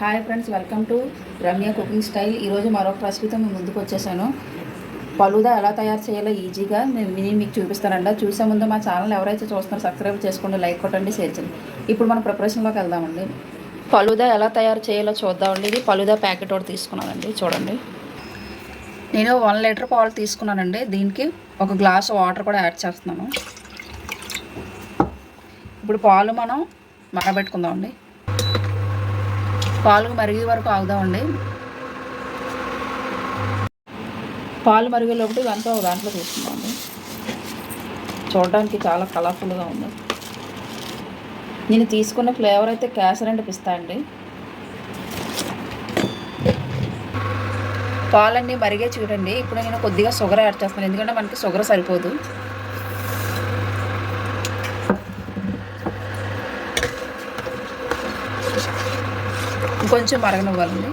Hi friends, welcome to Ramya cooking style. ఈరోజు మరొక రెసిపీతో మేము ముందుకు వచ్చేసాను. ఫలూదా ఎలా తయారు చేయాలో ఈజీగా నేను మీకు చూపిస్తానండి. చూసే ముందు మా ఛానల్ ఎవరైతే చూస్తున్నారో సబ్స్క్రైబ్ చేసుకోండి, లైక్ కొట్టండి, షేర్ చేయండి. ఇప్పుడు మనం ప్రిపరేషన్లోకి వెళ్దామండి. ఫలూదా ఎలా తయారు చేయాలో చూద్దామండి. ఇది ఫలూదా ప్యాకెట్ ఒకటి తీసుకున్నానండి. చూడండి, నేను 1 లీటర్ పాలు తీసుకున్నానండి. దీనికి 1 గ్లాసు వాటర్ కూడా యాడ్ చేస్తున్నాను. ఇప్పుడు పాలు మనం మరగబెట్టుకుందామండి. పాలు మరిగే వరకు ఆగుదామండి. పాలు మరిగేలోపు దాంట్లో తీసుకుందామండి. చూడడానికి చాలా కలర్ఫుల్గా ఉంది. నేను తీసుకున్న ఫ్లేవర్ అయితే కేసర్ అండ్ పిస్తా అండి. పాలన్నీ మరిగే చూడండి. ఇప్పుడు నేను కొద్దిగా షుగర్ యాడ్ చేస్తాను, ఎందుకంటే మనకి షుగర్ సరిపోదు. కొంచెం మరగనివ్వాలండి.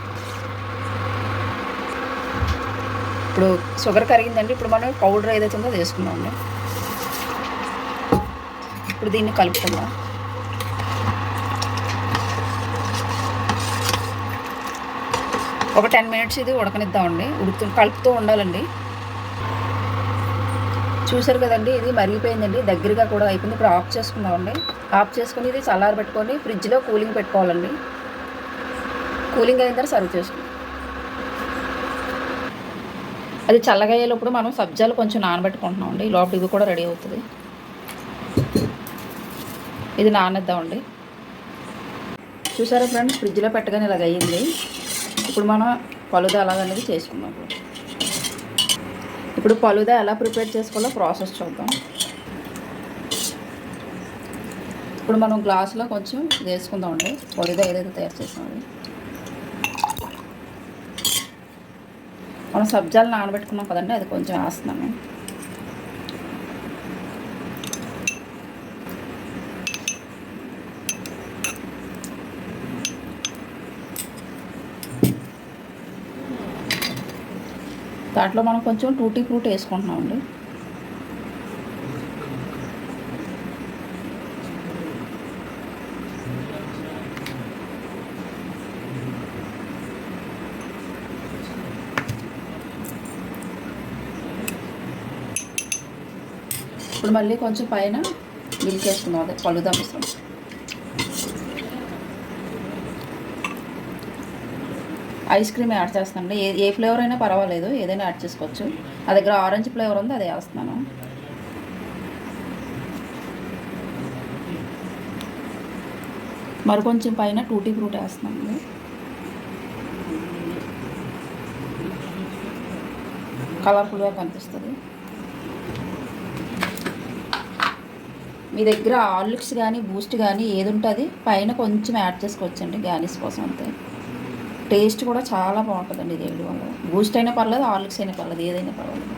ఇప్పుడు షుగర్ కరిగిందండి. ఇప్పుడు మనం పౌడర్ ఏదైతే ఉందో వేసుకుందామండి. ఇప్పుడు దీన్ని కలుపుకుందాం. ఒక 10 మినిట్స్ ఇది ఉడకనిద్దామండి. కలుపుతూ ఉండాలండి. చూసారు కదండి, ఇది మరిగిపోయిందండి, దగ్గరగా కూడా అయిపోయింది. ఇప్పుడు ఆఫ్ చేసుకుందామండి. ఆఫ్ చేసుకుని ఇది చల్లారబెట్టుకొని ఫ్రిడ్జ్లో కూలింగ్ పెట్టుకోవాలండి. కూలింగ్ అయిన తర్వాత సర్వ్ చేసుకుందాం. అది చల్లగా అయ్యేటప్పుడు మనం సబ్జాలు కొంచెం నానబెట్టుకుంటున్నామండి. లోపల ఇది కూడా రెడీ అవుతుంది. ఇది నానేద్దామండి. చూసారా ఫ్రెండ్స్, ఫ్రిడ్జ్లో పెట్టగానే ఇలాగ అయ్యింది. ఇప్పుడు మనం ఫలూదా ఎలాగనేది చేసుకుందాం. ఇప్పుడు ఫలూదా ఎలా ప్రిపేర్ చేసుకోవాలో ప్రాసెస్ చూద్దాం. ఇప్పుడు మనం గ్లాసులో కొంచెం వేసుకుందామండి. ఫలూదా ఏదైతే తయారు చేసామండి, మనం సబ్జాలు నానబెట్టుకున్నాం కదండి, అది కొంచెం వేస్తున్నాను. దాంట్లో మనం కొంచెం టూటీ ఫ్రూట్ వేసుకుంటున్నామండి. ఇప్పుడు మళ్ళీ కొంచెం పైన మిల్క్ వేసుకుందాం, అదే ఫలూదా మిశ్రమం. ఐస్ క్రీమ్ యాడ్ చేస్తానండి. ఏ ఫ్లేవర్ అయినా పర్వాలేదు, ఏదైనా యాడ్ చేసుకోవచ్చు. నా దగ్గర ఆరెంజ్ ఫ్లేవర్ ఉంది, అది వేస్తున్నాను. మరి కొంచెం పైన టూటీ ఫ్రూట్ వేస్తున్నాను. కలర్ఫుల్గా కనిపిస్తుంది. మీ దగ్గర హార్లిక్స్ కానీ బూస్ట్ కానీ ఏది ఉంటుంది పైన కొంచెం యాడ్ చేసుకోవచ్చండి, గార్నిష్ కోసం. అంతే, టేస్ట్ కూడా చాలా బాగుంటుందండి ఇది వేయడం వల్ల. బూస్ట్ అయినా పర్లేదు, హార్లిక్స్ అయినా పర్లేదు, ఏదైనా పర్వాలేదు.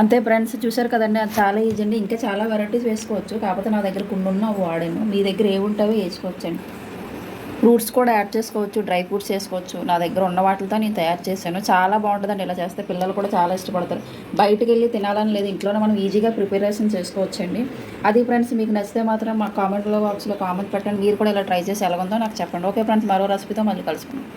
అంతే ఫ్రెండ్స్, చూసారు కదండి, అది చాలా ఈజీ అండి. ఇంకా చాలా వెరైటీస్ వేసుకోవచ్చు, కాకపోతే నా దగ్గర కొన్ని ఉన్న వాడాను. మీ దగ్గర ఏ ఉంటావో వేసుకోవచ్చండి. ఫ్రూట్స్ కూడా యాడ్ చేసుకోవచ్చు, డ్రై ఫ్రూట్స్ వేసుకోవచ్చు. నా దగ్గర ఉన్న వాటితో నేను తయారు చేశాను. చాలా బాగుంటుందండి. ఇలా చేస్తే పిల్లలు కూడా చాలా ఇష్టపడతారు. బయటకు వెళ్ళి తినాలని లేదు, ఇంట్లోనే మనం ఈజీగా ప్రిపరేషన్ చేసుకోవచ్చండి. అది ఫ్రెండ్స్, మీకు నచ్చితే మాత్రం మా కామెంట్లో బాక్స్లో కామెంట్ పెట్టండి. మీరు కూడా ఇలా ట్రై చేసి ఎలా ఉందో నాకు చెప్పండి. ఓకే ఫ్రెండ్స్, మరో రెసిపీతో మళ్ళీ కలుసుకుందాం.